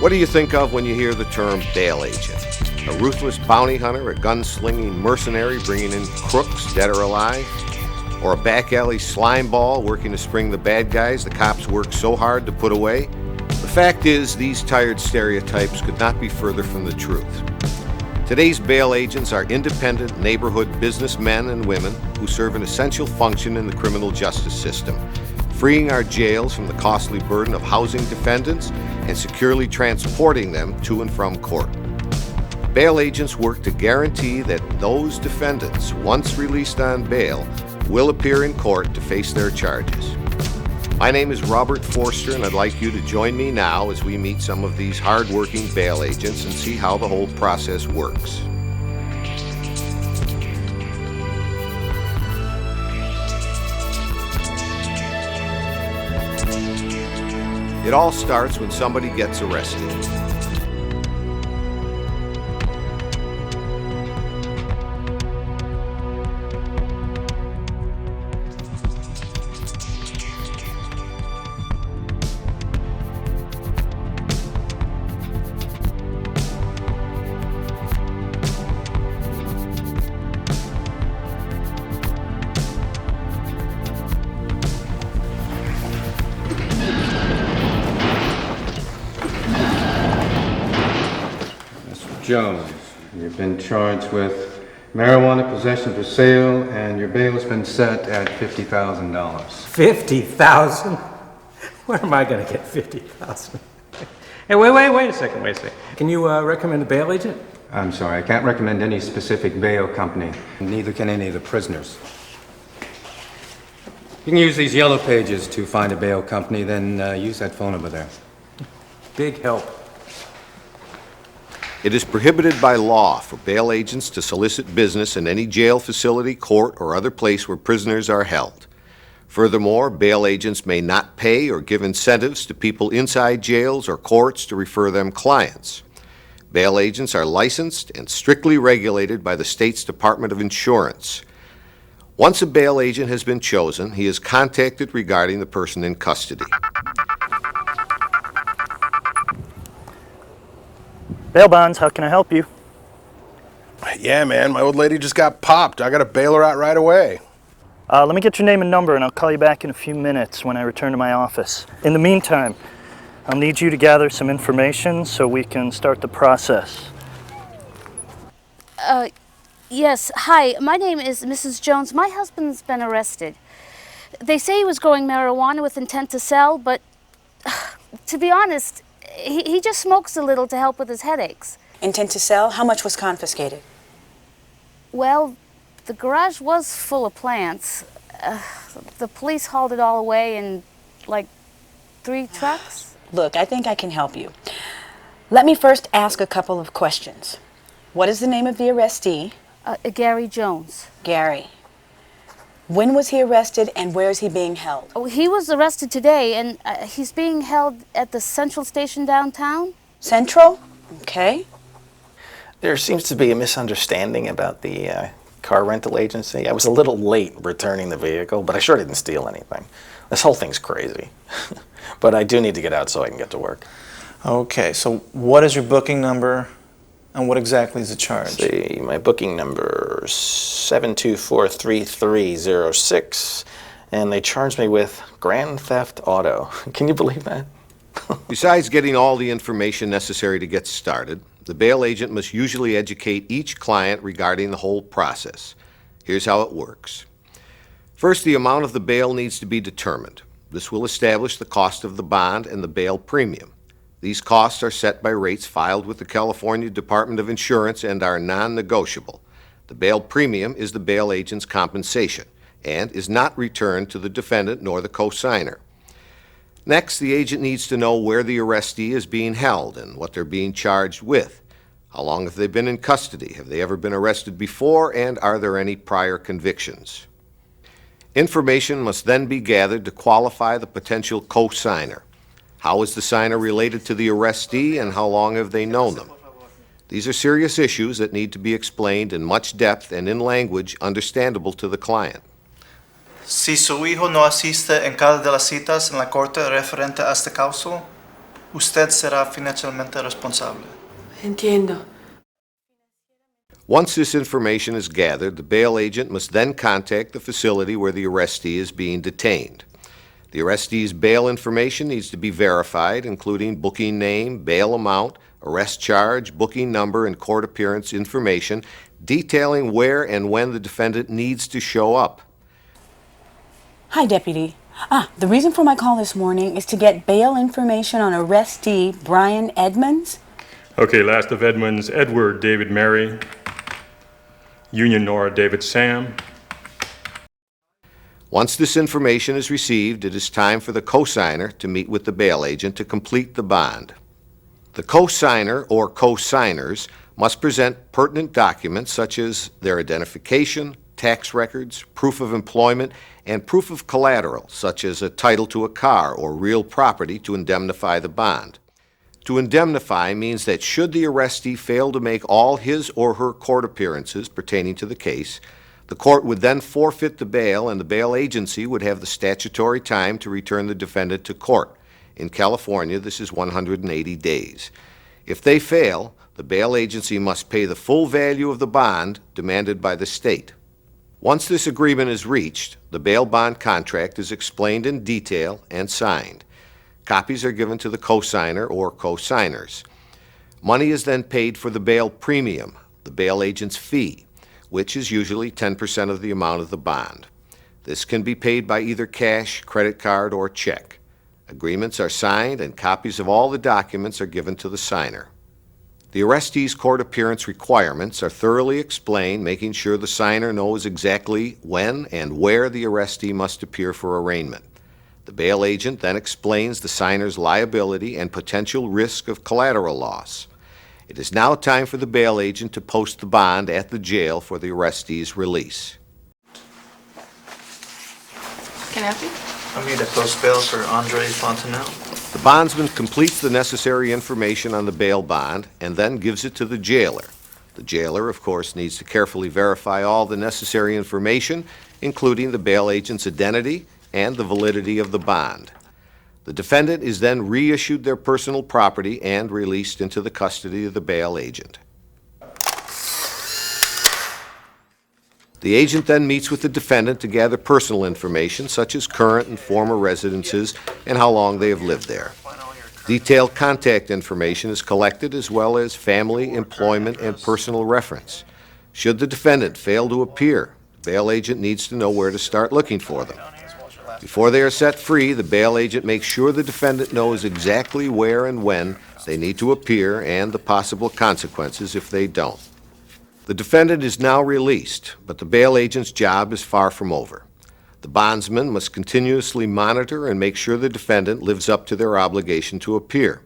What do you think of when you hear the term bail agent? A ruthless bounty hunter, a gunslinging mercenary bringing in crooks, dead or alive? Or a back alley slime ball working to spring the bad guys the cops work so hard to put away? The fact is, these tired stereotypes could not be further from the truth. Today's bail agents are independent neighborhood businessmen and women who serve an essential function in the criminal justice system, freeing our jails from the costly burden of housing defendants and securely transporting them to and from court. Bail agents work to guarantee that those defendants, once released on bail, will appear in court to face their charges. My name is Robert Forster, and I'd like you to join me now as we meet some of these hard-working bail agents and see how the whole process works. It all starts when somebody gets arrested. Jones, you've been charged with marijuana possession for sale, and your bail has been set at $50,000. $50,000? Where am I going to get $50,000? Hey, wait a second. Can you recommend a bail agent? I'm sorry, I can't recommend any specific bail company. Neither can any of the prisoners. You can use these yellow pages to find a bail company, then use that phone over there. Big help. It is prohibited by law for bail agents to solicit business in any jail facility, court, or other place where prisoners are held. Furthermore, bail agents may not pay or give incentives to people inside jails or courts to refer them clients. Bail agents are licensed and strictly regulated by the state's Department of Insurance. Once a bail agent has been chosen, he is contacted regarding the person in custody. Bail bonds, how can I help you? Yeah, man, my old lady just got popped. I gotta bail her out right away. Let me get your name and number, and I'll call you back in a few minutes when I return to my office. In the meantime, I'll need you to gather some information so we can start the process. Yes, hi, my name is Mrs. Jones. My husband's been arrested. They say he was growing marijuana with intent to sell, but to be honest, he just smokes a little to help with his headaches. Intent to sell? How much was confiscated? Well, the garage was full of plants. The police hauled it all away in, like, 3 trucks. Look, I think I can help you. Let me first ask a couple of questions. What is the name of the arrestee? Gary Jones. Gary. When was he arrested and where is he being held? Oh, he was arrested today, and he's being held at the Central Station downtown. Central? Okay. There seems to be a misunderstanding about the car rental agency. I was a little late returning the vehicle, but I sure didn't steal anything. This whole thing's crazy. But I do need to get out so I can get to work. Okay, so what is your booking number and what exactly is the charge? See, my booking number is 7243306, and they charged me with Grand Theft Auto. Can you believe that? Besides getting all the information necessary to get started, the bail agent must usually educate each client regarding the whole process. Here's how it works. First, the amount of the bail needs to be determined. This will establish the cost of the bond and the bail premium. These costs are set by rates filed with the California Department of Insurance and are non-negotiable. The bail premium is the bail agent's compensation and is not returned to the defendant nor the co-signer. Next, the agent needs to know where the arrestee is being held and what they're being charged with. How long have they been in custody? Have they ever been arrested before, and are there any prior convictions? Information must then be gathered to qualify the potential co-signer. How is the signer related to the arrestee, and how long have they known them? These are serious issues that need to be explained in much depth and in language understandable to the client. Si su hijo no asiste en cada de las citas en la corte referente a este caso, Usted será financieramente responsable. Entiendo. Once this information is gathered, the bail agent must then contact the facility where the arrestee is being detained. The arrestee's bail information needs to be verified, including booking name, bail amount, arrest charge, booking number, and court appearance information, detailing where and when the defendant needs to show up. Hi, Deputy. The reason for my call this morning is to get bail information on arrestee Brian Edmonds. Okay, last of Edmonds, Edward David Mary, Union Nora David Sam. Once this information is received, it is time for the cosigner to meet with the bail agent to complete the bond. The cosigner or cosigners must present pertinent documents such as their identification, tax records, proof of employment, and proof of collateral, such as a title to a car or real property to indemnify the bond. To indemnify means that should the arrestee fail to make all his or her court appearances pertaining to the case, the court would then forfeit the bail and the bail agency would have the statutory time to return the defendant to court. In California, this is 180 days. If they fail, the bail agency must pay the full value of the bond demanded by the state. Once this agreement is reached, the bail bond contract is explained in detail and signed. Copies are given to the cosigner or cosigners. Money is then paid for the bail premium, the bail agent's fee, which is usually 10% of the amount of the bond. This can be paid by either cash, credit card, or check. Agreements are signed and copies of all the documents are given to the signer. The arrestee's court appearance requirements are thoroughly explained, making sure the signer knows exactly when and where the arrestee must appear for arraignment. The bail agent then explains the signer's liability and potential risk of collateral loss. It is now time for the bail agent to post the bond at the jail for the arrestee's release. Can I help you? I'm here to post bail for Andre Fontenelle. The bondsman completes the necessary information on the bail bond and then gives it to the jailer. The jailer, of course, needs to carefully verify all the necessary information, including the bail agent's identity and the validity of the bond. The defendant is then reissued their personal property and released into the custody of the bail agent. The agent then meets with the defendant to gather personal information such as current and former residences and how long they have lived there. Detailed contact information is collected as well as family, employment, and personal reference. Should the defendant fail to appear, the bail agent needs to know where to start looking for them. Before they are set free, the bail agent makes sure the defendant knows exactly where and when they need to appear and the possible consequences if they don't. The defendant is now released, but the bail agent's job is far from over. The bondsman must continuously monitor and make sure the defendant lives up to their obligation to appear.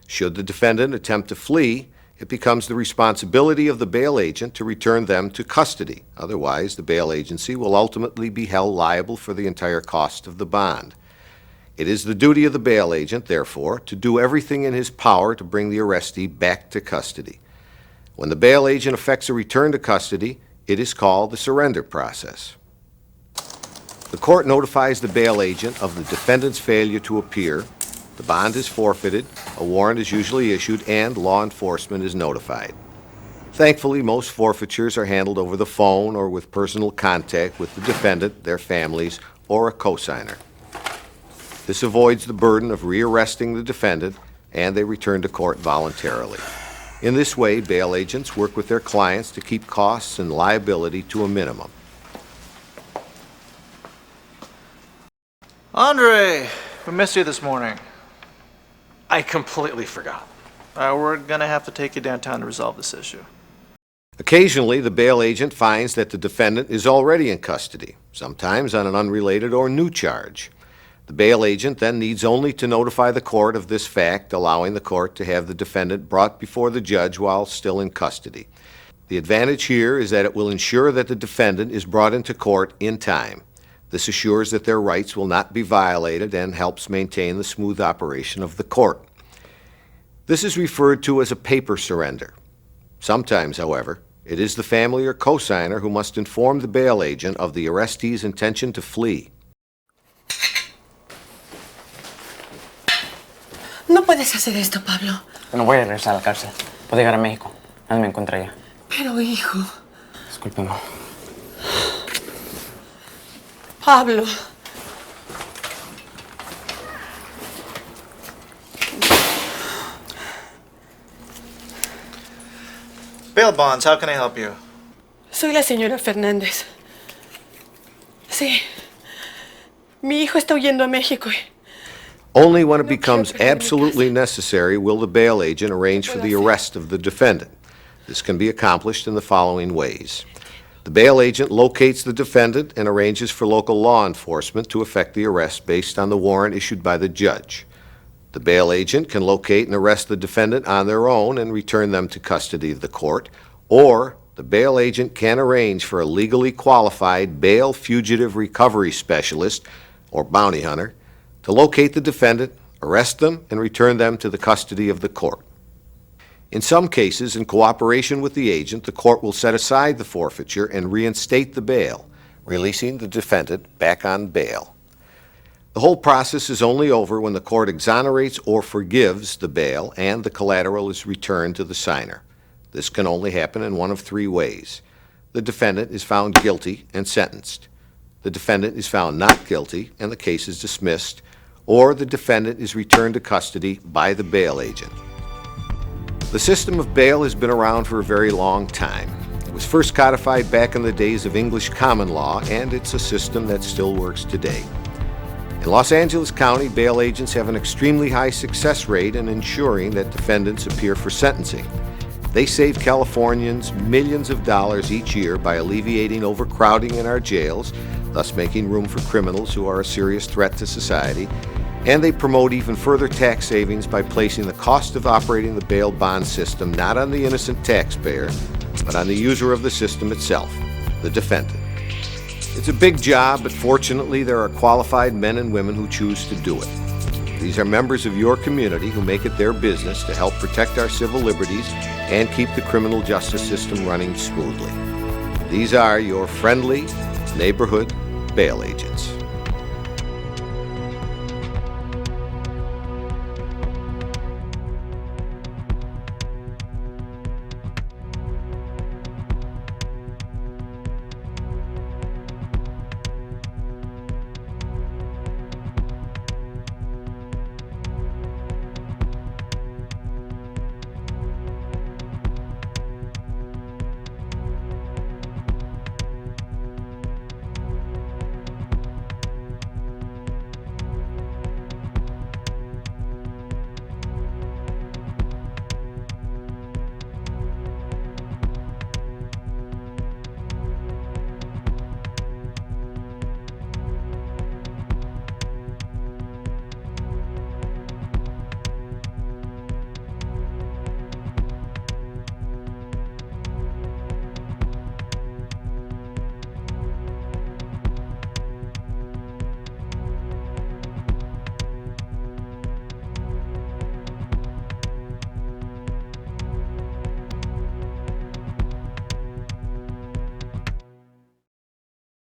Should the defendant attempt to flee, it becomes the responsibility of the bail agent to return them to custody. Otherwise, the bail agency will ultimately be held liable for the entire cost of the bond. It is the duty of the bail agent, therefore, to do everything in his power to bring the arrestee back to custody. When the bail agent effects a return to custody, it is called the surrender process. The court notifies the bail agent of the defendant's failure to appear. The bond is forfeited, a warrant is usually issued, and law enforcement is notified. Thankfully, most forfeitures are handled over the phone or with personal contact with the defendant, their families, or a cosigner. This avoids the burden of rearresting the defendant, and they return to court voluntarily. In this way, bail agents work with their clients to keep costs and liability to a minimum. Andre, we missed you this morning. I completely forgot. We're gonna have to take you downtown to resolve this issue. Occasionally, the bail agent finds that the defendant is already in custody, sometimes on an unrelated or new charge. The bail agent then needs only to notify the court of this fact, allowing the court to have the defendant brought before the judge while still in custody. The advantage here is that it will ensure that the defendant is brought into court in time. This assures that their rights will not be violated and helps maintain the smooth operation of the court. This is referred to as a paper surrender. Sometimes, however, it is the family or cosigner who must inform the bail agent of the arrestee's intention to flee. puedes hacer esto, Pablo? No voy a regresar a la cárcel. Puedo llegar a México. Nadie me encuentra allá. Pero, hijo. Discúlpeme. Pablo. Bail bonds, how can I help you? Soy la señora Fernández. Sí. Mi hijo está huyendo a México. Only when it becomes absolutely necessary will the bail agent arrange for the arrest of the defendant. This can be accomplished in the following ways. The bail agent locates the defendant and arranges for local law enforcement to effect the arrest based on the warrant issued by the judge. The bail agent can locate and arrest the defendant on their own and return them to custody of the court, or the bail agent can arrange for a legally qualified bail fugitive recovery specialist, or bounty hunter, to locate the defendant, arrest them, and return them to the custody of the court. In some cases, in cooperation with the agent, the court will set aside the forfeiture and reinstate the bail, releasing the defendant back on bail. The whole process is only over when the court exonerates or forgives the bail and the collateral is returned to the signer. This can only happen in one of three ways. The defendant is found guilty and sentenced. The defendant is found not guilty and the case is dismissed, or the defendant is returned to custody by the bail agent. The system of bail has been around for a very long time. It was first codified back in the days of English common law, and it's a system that still works today. In Los Angeles County, bail agents have an extremely high success rate in ensuring that defendants appear for sentencing. They save Californians millions of dollars each year by alleviating overcrowding in our jails, thus making room for criminals who are a serious threat to society, and they promote even further tax savings by placing the cost of operating the bail bond system not on the innocent taxpayer, but on the user of the system itself, the defendant. It's a big job, but fortunately there are qualified men and women who choose to do it. These are members of your community who make it their business to help protect our civil liberties and keep the criminal justice system running smoothly. These are your friendly neighborhood bail agents.